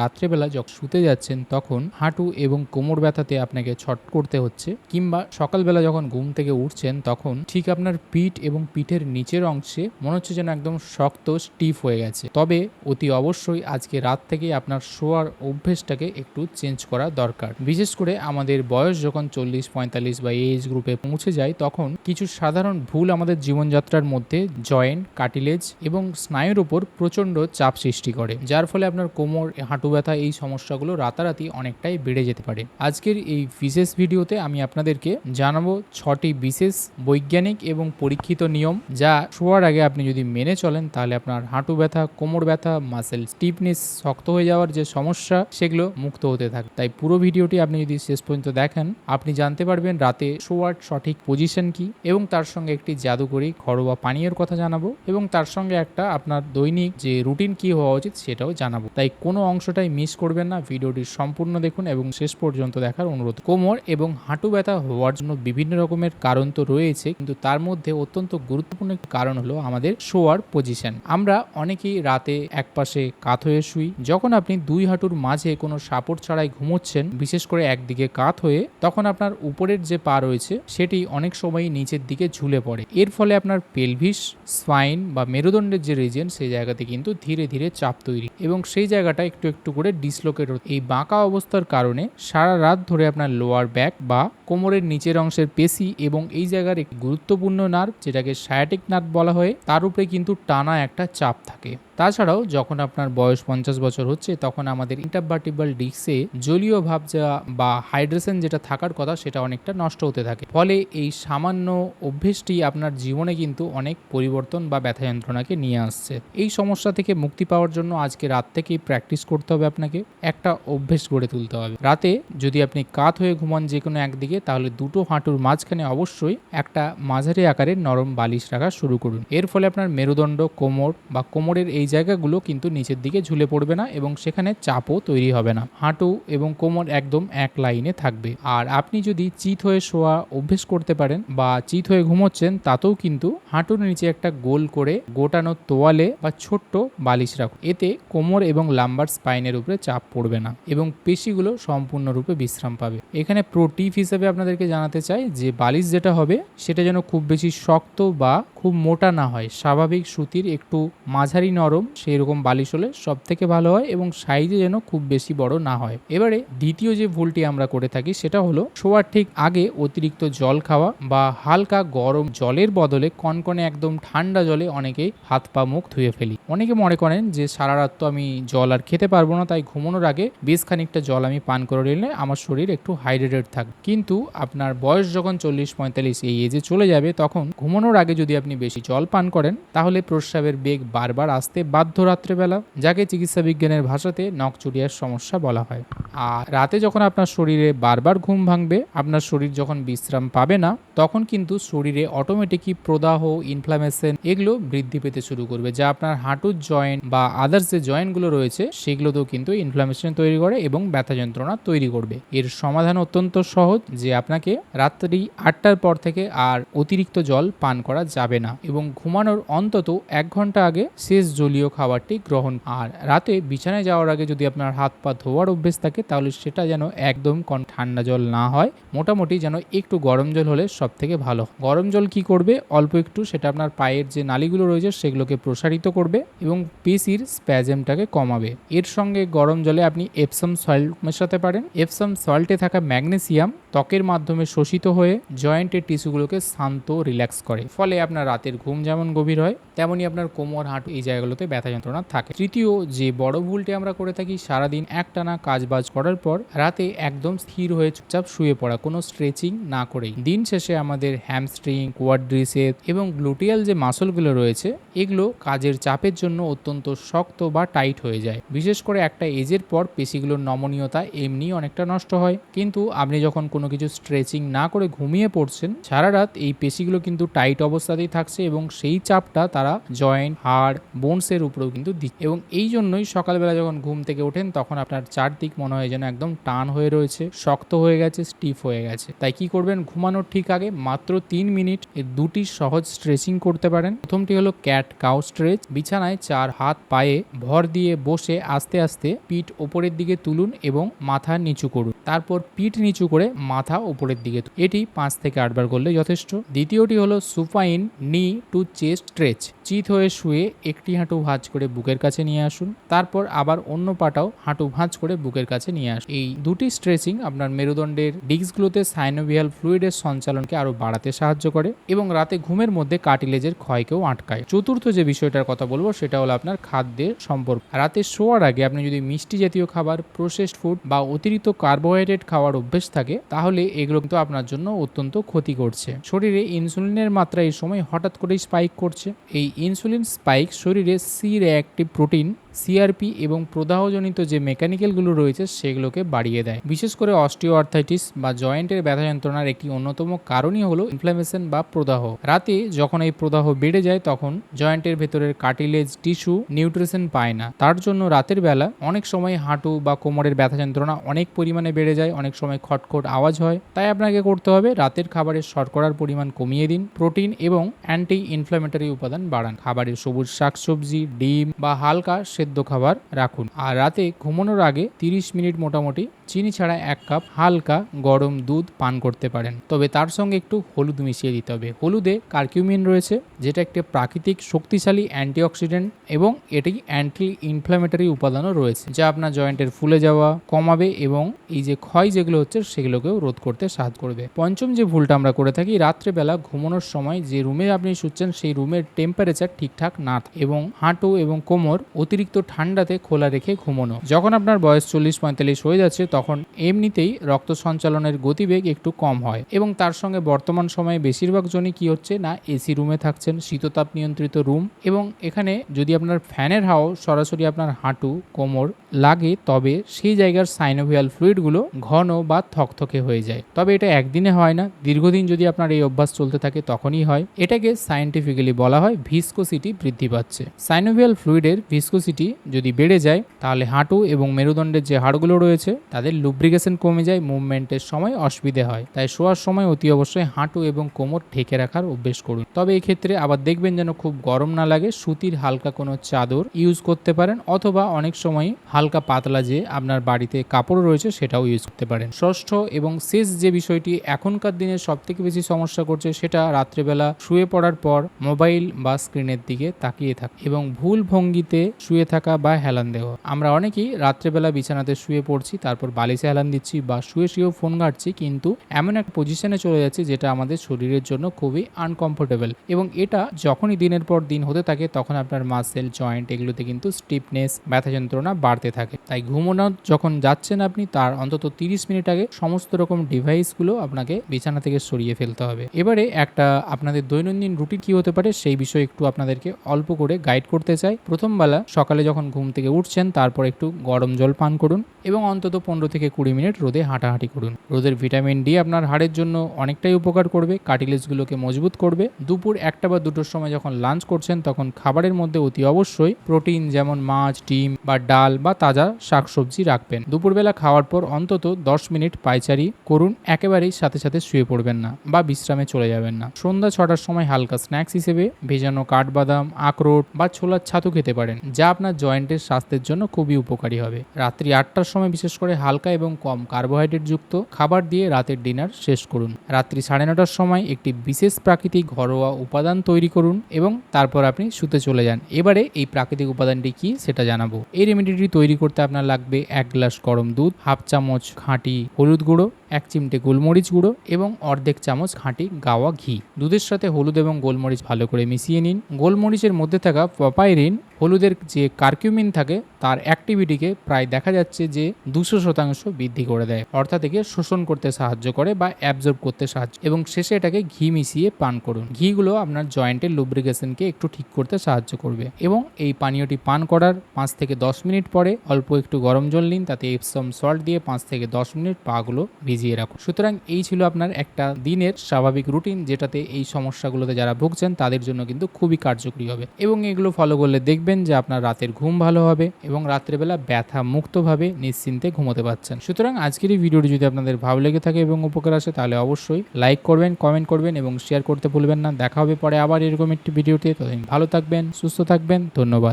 রাত্রেবেলা যখন শুতে যাচ্ছেন তখন হাঁটু এবং কোমর ব্যথাতে আপনাকে ছট করতে হচ্ছে, কিংবা সকালবেলা যখন ঘুম থেকে উঠছেন তখন ঠিক আপনার পিঠ এবং পিঠের নিচের অংশে মনে হচ্ছে যেন একদম শক্ত স্টিফ হয়ে গেছে, তবে অতি অবশ্যই আজকে রাত থেকে আপনার শোয়ার অভ্যেসটাকে একটু চেঞ্জ করা দরকার। বিশেষ করে আমাদের বয়স যখন 40-45 বা এজ গ্রুপে পৌঁছে যায় তখন কিছু সাধারণ ভুল আমাদের জীবনযাত্রার মধ্যে জয়েন্ট, কার্টিলেজ এবং স্নায়ুর উপর প্রচন্ড চাপ সৃষ্টি করে, যার ফলে আপনার কোমর, হাঁটু ব্যথা এই সমস্যাগুলো রাতারাতি অনেকটাই বেড়ে যেতে পারে। আজকের এই বিশেষ ভিডিওতে আমি আপনাদেরকে জানাবো 6টি বিশেষ বৈজ্ঞানিক এবং পরীক্ষিত নিয়ম, যা শোয়ার আগে আপনি যদি মেনে চলেন তাহলে আপনার হাঁটু ব্যথা, কোমর ব্যথা, মাসেল স্টিফনেস, শক্ত হয়ে যাওয়ার যে সমস্যা সেগুলো মুক্ত হতে থাকে। তাই পুরো ভিডিওটি আপনি যদি শেষ পর্যন্ত দেখেন আপনি জানতে পারবেন রাতে শোয়ার সঠিক পজিশন কি, এবং তার সঙ্গে একটি জাদুকরি ঘরোয়া পানীয়ের কথা জানাবো, এবং তার সঙ্গে একটা আপনার দৈনিক যে রুটিন কি হওয়া উচিত সেটাও জানাবো। তাই কোনো অংশটাই মিস করবেন না, ভিডিওটি সম্পূর্ণ দেখুন এবং শেষ পর্যন্ত দেখার অনুরোধ। কোমর এবং হাঁটু ব্যথা হওয়ার জন্য বিভিন্ন রকমের কারণ তো রয়েছে, কিন্তু তার মধ্যে অত্যন্ত গুরুত্বপূর্ণ একটি কারণ হলো আমাদের শোয়ার পজিশন। আমরা অনেকেই রাতে একপাশে কাত হয়ে শুই। যখন আপনি দুই হাঁটুর মাঝে কোনো সাপোর্ট ছাড়াই ঘুমোচ্ছেন, বিশেষ করে একদিকে কাত হয়ে, তখন আপনার উপরের যে পা রয়েছে সেটি অনেক সময় নিচের দিকে ঝুলে পড়ে। এর ফলে আপনার পেলভিস, স্পাইন বা মেরুদণ্ডের যে রিজিয়ন সেই জায়গাতে কিন্তু ধীরে ধীরে চাপ তৈরি এবং সেই জায়গাটা একটু একটু করে ডিসলোকেট হচ্ছে। এই বাঁকা অবস্থার কারণে সারা রাত ধরে আপনার লোয়ার ব্যাক বা কোমরের নিচের অংশের পেশি এবং এই জায়গার একটি গুরুত্বপূর্ণ নার্ভ, যেটাকে সায়াটিক নার্ভ বলা হয়, তার উপরে কিন্তু টানা একটা চাপ থাকে। তাছাড়াও যখন আপনার বয়স 50 বছর হচ্ছে তখন আমাদের ইন্টারভার্টিব্রাল ডিস্কে জলীয় ভাব যা বা হাইড্রেশন যেটা থাকার কথা সেটা অনেকটা নষ্ট হতে থাকে। ফলে এই সামান্য অভ্যেসটি আপনার জীবনে কিন্তু অনেক পরিবর্তন বা ব্যথা যন্ত্রণাকে নিয়ে আসছে। এই সমস্যা থেকে মুক্তি পাওয়ার জন্য আজকে রাত থেকেই প্র্যাকটিস করতে হবে, আপনাকে একটা অভ্যেস গড়ে তুলতে হবে। রাতে যদি আপনি কাত হয়ে ঘুমান যে কোনো একদিকে, তাহলে দুটো হাঁটুর মাঝখানে অবশ্যই একটা মাঝারি আকারের নরম বালিশ রাখা শুরু করুন। এর ফলে আপনার মেরুদণ্ড, কোমর বা কোমরের এই জায়গাগুলো কিন্তু নিচের দিকে ঝুলে পড়বে না এবং সেখানে চাপও তৈরি হবে না। হাঁটু এবং কোমর একদম এক লাইনে থাকবে। আর আপনি যদি চিত হয়ে শোয়া অভ্যেস করতে পারেন বা চিত হয়ে ঘুমোচ্ছেন, তাতেও কিন্তু হাঁটুর নিচে একটা গোল করে গোটানো তোয়ালে বা ছোট্ট বালিশ রাখুন। এতে কোমর এবং লাম্বার স্পাইনের উপরে চাপ পড়বে না এবং পেশিগুলো সম্পূর্ণরূপে বিশ্রাম পাবে। এখানে প্রো টিপ হিসেবে আপনাদেরকে জানাতে চাই যে বালিশ যেটা হবে সেটা যেন খুব বেশি শক্ত বা খুব মোটা না হয়, স্বাভাবিক সুতির একটু মাঝারি নরম সেই রকম বালিশ হলে সব থেকে ভালো হয় এবং সাইজে যেন খুব বেশি বড় না হয়। এবারে দ্বিতীয় যে ভুলটি আমরা করে থাকি সেটা হলো শোয়ার ঠিক আগে অতিরিক্ত জল খাওয়া বা হালকা গরম জলের বদলে কনকনে একদম ঠান্ডা জলে অনেকেই হাত পা মুখ ধুয়ে ফেলি। অনেকে মনে করেন যে সারা রাত তো আমি জল আর খেতে পারবো না, তাই ঘুমানোর আগে বেশ খানিকটা জল আমি পান করে নিলে আমার শরীর একটু হাইড্রেটেড থাকবে। কিন্তু আপনার বয়স যখন 40-45 এই এজে চলে যাবে তখন ঘুমানোর আগে যদি আপনি বেশি জল পান করেন তাহলে প্রস্রাবের বেগ বারবার আসতে বাধ্য রাত্রেবেলা, যাকে চিকিৎসা বিজ্ঞানের ভাষাতে নখচুরিয়ার সমস্যা বলা হয়। আর রাতে যখন আপনার শরীরে বারবার ঘুম ভাঙবে, আপনার শরীর যখন বিশ্রাম পাবে না, তখন কিন্তু শরীরে অটোমেটিকই প্রদাহ, ইনফ্লামেশন এগুলো বৃদ্ধি পেতে শুরু করবে, যা আপনার হাঁটুর জয়েন্ট বা আদার্স যে জয়েন্টগুলো রয়েছে সেগুলোতেও কিন্তু ইনফ্লামেশন তৈরি করে এবং ব্যথা যন্ত্রণা তৈরি করবে। এর সমাধান অত্যন্ত সহজ, যে আপনাকে রাত্রি 8টার পর থেকে আর অতিরিক্ত জল পান করা যাবে না এবং ঘুমানোর অন্তত 1 ঘন্টা আগে শেষ জলীয় খাবারটি গ্রহণ। আর রাতে বিছানায় যাওয়ার আগে যদি আপনার হাত পা ধোয়ার অভ্যেস থাকে তাহলে সেটা যেন একদম ঠান্ডা জল না হয়, মোটামুটি যেন একটু গরম জল হলে সব থেকে ভালো। গরম জল কি করবে, অল্প একটু সেটা আপনার পায়ের যে নালীগুলো রয়েছে সেগুলোকে প্রসারিত করবে এবং পেশির স্প্যাজমটাকে কমাবে। এর সঙ্গে গরম জলে আপনি এপসম সল্ট মেশাতে পারেন। এপসম সল্টে থাকা ম্যাগনেসিয়াম ত্বকের মাধ্যমে শোষিত হয়ে জয়েন্টের টিস্যুগুলোকে শান্ত, রিল্যাক্স করে। ফলে আপনার রাতের ঘুম যেমন গভীর হয় তেমনই আপনার কোমর, হাঁটু এই জায়গাগুলোতে ব্যথা যন্ত্রণা থাকে। তৃতীয় যে বড় ভুলটি আমরা করে থাকি, সারাদিন একটানা কাজবাজ করার পর রাতে একদম স্থির হয়ে চুপচাপ শুয়ে পড়া, কোনো স্ট্রেচিং না করেই। দিন শেষে আমাদের হ্যামস্ট্রিং, কোয়াড্রিসেপ এবং গ্লুটিয়াল যে মাসলগুলো রয়েছে এগুলো কাজের চাপের জন্য অত্যন্ত শক্ত বা টাইট হয়ে যায়। বিশেষ করে একটা এজের পর পেশিগুলোর নমনীয়তা এমনি অনেকটা নষ্ট হয়, কিন্তু আপনি যখন কোনো কিছু স্ট্রেচিং না করে ঘুমিয়ে পড়ছেন, সারা রাত এই পেশিগুলো কিন্তু টাইট অবস্থাতেই থাকছে এবং সেই চাপটা তারা জয়েন্ট, হাড়, বোনসের উপরেও কিন্তু দিচ্ছে এবং এই জন্যই সকালবেলা যখন ঘুম থেকে ওঠেন তখন আপনার চারদিক মনে হয় হয় যেন একদম টান হয়ে রয়েছে, শক্ত হয়ে গেছে, স্টিফ হয়ে গেছে। তাই কি করবেন, ঘুমানোর ঠিক আগে মাত্র 3 মিনিট এর দুটি সহজ স্ট্রেচিং করতে পারেন। প্রথমটি হলো ক্যাট কাউ স্ট্রেচ। বিছানায় 4 হাত পায়ে ভর দিয়ে বসে আস্তে আস্তে পিঠ ওপরের দিকে তুলুন এবং মাথা নিচু করুন। তারপর পিঠ নিচু করে মাথা উপরের দিকে এটি 5 থেকে 8 বার করলে যথেষ্ট। দ্বিতীয়টি হলো সুপাইন নি টু চেস্ট স্ট্রেচ। চিত হয়ে শুয়ে একটি হাঁটু ভাঁজ করে বুকের কাছে নিয়ে আসুন, তারপর আবার অন্য পাটাও হাঁটু ভাঁজ করে বুকের কাছে নিয়ে আসুন। এই দুটি স্ট্রেচিং আপনার মেরুদণ্ডের ডিস্কগুলোতে সাইনোভিয়াল ফ্লুইডের সঞ্চালনকে আরো বাড়াতে সাহায্য করে এবং রাতে ঘুমের মধ্যে কার্টিলেজের ক্ষয়কেও আটকায়। চতুর্থ যে বিষয়টার কথা বলবো সেটা হলো আপনার খাদ্যের সম্পর্ক। রাতে শোয়ার আগে আপনি যদি মিষ্টি জাতীয় খাবার, প্রসেসড ফুড বা অতিরিক্ত কার্বোহাইড্রেট খাওয়ার অভ্যেস থাকে, তাহলে এগুলো কিন্তু আপনার জন্য অত্যন্ত ক্ষতি করছে। শরীরে ইনসুলিনের মাত্রা এই সময় হঠাৎ করেই স্পাইক করছে। এই ইনসুলিন স্পাইক শরীরে সি রিঅ্যাক্টিভ প্রোটিন, সিআরপি এবং প্রদাহজনিত যে মেকানিক্যালগুলো রয়েছে সেগুলোকে বাড়িয়ে দেয়। বিশেষ করে অস্টিওআর্থাইটিস বা জয়েন্টের ব্যথা যন্ত্রণার একটি অন্যতম কারণই হলো ইনফ্ল্যামেশন বা প্রদাহ। রাতে যখন এই প্রদাহ বেড়ে যায় তখন জয়েন্টের ভেতরের কার্টিলেজ টিস্যু নিউট্রিশন পায় না। তার জন্য রাতের বেলা অনেক সময় হাঁটু বা কোমরের ব্যথা যন্ত্রণা অনেক পরিমাণে বেড়ে যায়, অনেক সময় খটখট আওয়াজ হয়। তাই আপনাকে করতে হবে রাতের খাবারের শর্করার পরিমাণ কমিয়ে দিন, প্রোটিন এবং অ্যান্টি ইনফ্ল্যামেটরি উপাদান বাড়ান, খাবারের সবুজ শাকসবজি, ডিম বা হালকা সেদ্ধ খাবার রাখুন। আর রাতে ঘুমানোর আগে 30 মিনিট মোটামুটি চিনি ছাড়া 1 কাপ হালকা গরম দুধ পান করতে পারেন। তবে তার সঙ্গে একটু হলুদ মিশিয়ে দিতে হবে। হলুদে কারকিউমিন রয়েছে, যেটা একটি প্রাকৃতিক শক্তিশালী অ্যান্টিঅক্সিডেন্ট এবং এটি অ্যান্টি ইনফ্ল্যামেটরি উপাদানও রয়েছে, যা আপনার জয়েন্টের ফুলে যাওয়া কমাবে এবং এই যে ক্ষয় যেগুলো হচ্ছে সেগুলোকেও রোধ করতে সাহায্য করবে। পঞ্চম যে ভুলটা আমরা করে থাকি, রাত্রেবেলা ঘুমানোর সময় যে রুমে আপনি শুচ্ছেন সেই রুমের টেম্পারেচার ঠিকঠাক না এবং হাঁটু এবং কোমর অতিরিক্ত ঠান্ডাতে খোলা রেখে ঘুমানো। যখন আপনার বয়স 40-45 হয়ে যাচ্ছে তখন এমনিতেই রক্ত সঞ্চালনের গতিবেগ একটু কম হয় এবং তার সঙ্গে বর্তমান সময়ে বেশিরভাগ জনই কি হচ্ছে না এসি রুমে থাকছেন, শীততাপ নিয়ন্ত্রিত রুম, এবং এখানে যদি আপনার ফ্যানের হাওয়া সরাসরি আপনার হাঁটু কোমর লাগে তবে সেই জায়গার সাইনোভিয়াল ফ্লুইডগুলো ঘন বা থকথকে হয়ে যায়। তবে এটা একদিনে হয় না, দীর্ঘদিন যদি আপনার এই অভ্যাস চলতে থাকে তখনই হয়। এটাকে সায়েন্টিফিক্যালি বলা হয় ভিসকোসিটি বৃদ্ধি পাচ্ছে। সাইনোভিয়াল ফ্লুইডের ভিসকোসিটি যদি বেড়ে যায় তাহলে হাঁটু এবং মেরুদণ্ডের যে হাড়গুলো রয়েছে তাদের লুব্রিকেশন কমে যায়, মুভমেন্টের সময় অসুবিধে হয়। তাই শোয়ার সময় অতি অবশ্যই হাঁটু এবং কোমর ঢেকে রাখার অভ্যেস করুন। তবে এই ক্ষেত্রে আবার দেখবেন যেন খুব গরম না লাগে, সুতির হালকা কোনো চাদর ইউজ করতে পারেন অথবা অনেক সময় হালকা পাতলা যে আপনার বাড়িতে কাপড় রয়েছে সেটাও ইউজ করতে পারেন। ষষ্ঠ এবং শেষ যে বিষয়টি এখনকার দিনে সব থেকে বেশি সমস্যা করছে সেটা রাত্রেবেলা শুয়ে পড়ার পর মোবাইল বা স্ক্রিনের দিকে তাকিয়ে থাকা এবং ভুল ভঙ্গিতে শুয়ে থাকা বা হেলান দেওয়া। আমরা অনেকেই রাত্রেবেলা বিছানাতে শুয়ে পড়ছি, তারপর বালিশে হেলান দিচ্ছি বা শুয়েও ফোন ঘাঁটছি, কিন্তু এমন এক পজিশনে চলে যাচ্ছে যেটা আমাদের শরীরের জন্য খুবই আনকমফোর্টেবল এবং এটা যখনই দিনের পর দিন হতে থাকে তখন আপনার মাসেল, জয়েন্ট এগুলোতে কিন্তু স্টিফনেস, ব্যথা যন্ত্রণা বাড়তে থাকে। তাই ঘুমানো যখন যাচ্ছেন আপনি তার অন্তত 30 মিনিট আগে সমস্ত রকম ডিভাইসগুলো আপনাকে বিছানা থেকে সরিয়ে ফেলতে হবে। এবারে একটা আপনাদের দৈনন্দিন রুটিন কি হতে পারে সেই বিষয়ে একটু আপনাদেরকে অল্প করে গাইড করতে চাই। প্রথম বেলা সকালে যখন ঘুম থেকে উঠছেন তারপর একটু গরম জল পান করুন এবং অন্তত 15 থেকে 20 মিনিট রোদে হাঁটাহাঁটি করুন। রোদের ভিটামিন ডি আপনার হাড়ের জন্য অনেকটাই উপকার করবে, কার্টিলেজগুলোকে মজবুত করবে। দুপুর 1টা বা 2টোর সময় যখন লাঞ্চ করছেন তখন খাবারের মধ্যে অতি অবশ্যই প্রোটিন যেমন মাছ, ডিম বা ডাল বা তাজা শাকসবজি রাখবেন। দুপুরবেলা খাওয়ার পর অন্তত 10 মিনিট পায়চারি করুন, একেবারেই সাথে সাথে শুয়ে পড়বেন না বা বিশ্রামে চলে যাবেন না। সন্ধ্যা 6টার সময় হালকা স্ন্যাক্স হিসেবে ভেজানো কাঠবাদাম, আখরোট বা ছোলার ছাতু খেতে পারেন, যা আপনার জয়েন্টের স্বাস্থ্যের জন্য খুবই উপকারী হবে। রাত্রি 8টার সময় বিশেষ করে হালকা এবং কম কার্বোহাইড্রেট যুক্ত খাবার দিয়ে রাতের ডিনার শেষ করুন। রাত্রি 9:30টার সময় একটি বিশেষ প্রাকৃতিক ঘরোয়া উপাদান তৈরি করুন এবং তারপর আপনি শুতে চলে যান। এবারে এই প্রাকৃতিক উপাদানটি কি সেটা জানাবো। এই রেমেডিটি তৈরি করতে আপনার লাগবে 1 গ্লাস গরম দুধ, হাফ চামচ খাঁটি হলুদ গুঁড়ো, 1 চিমটে গোলমরিচ গুঁড়ো এবং অর্ধেক চামচ খাঁটি গাওয়া ঘি। দুধের সাথে হলুদ এবং গোলমরিচ ভালো করে মিশিয়ে নিন। গোলমরিচের মধ্যে থাকা পাপাইরিন হলুদের যে কারকিউমিন থাকে তার অ্যাক্টিভিটিকে প্রায় দেখা যাচ্ছে যে 200% বৃদ্ধি করে দেয়, অর্থাৎ একে শোষণ করতে সাহায্য করে বা অ্যাবজর্ব করতে সাহায্য, এবং শেষে এটাকে ঘি মিশিয়ে পান করুন। ঘিগুলো আপনার জয়েন্টের লুব্রিকেশনকে একটু ঠিক করতে সাহায্য করবে এবং এই পানীয়টি পান করার 5 থেকে 10 মিনিট পরে অল্প একটু গরম জল নিন, তাতে এপসম সল্ট দিয়ে 5 থেকে 10 মিনিট পাগুলো ভিজিয়ে রাখুন। সুতরাং এই ছিল আপনার একটা দিনের স্বাভাবিক রুটিন, যেটাতে এই সমস্যাগুলোতে যারা ভুগছেন তাদের জন্য কিন্তু খুবই কার্যকরী হবে এবং এগুলো ফলো করলে দেখবেন যে আপনার রাতের রাতের ঘুম ভালো হবে এবং রাত্রেবেলা ব্যথা মুক্তভাবে নিশ্চিন্তে ঘুমোতে পারছেন। সুতরাং আজকের এই ভিডিওটি যদি আপনাদের ভালো লেগে থাকে এবং উপকার আসে তাহলে অবশ্যই লাইক করবেন, কমেন্ট করবেন এবং শেয়ার করতে ভুলবেন না। দেখা হবে পরে আবার এরকম একটি ভিডিওতে। ততদিন ভালো থাকবেন, সুস্থ থাকবেন। ধন্যবাদ।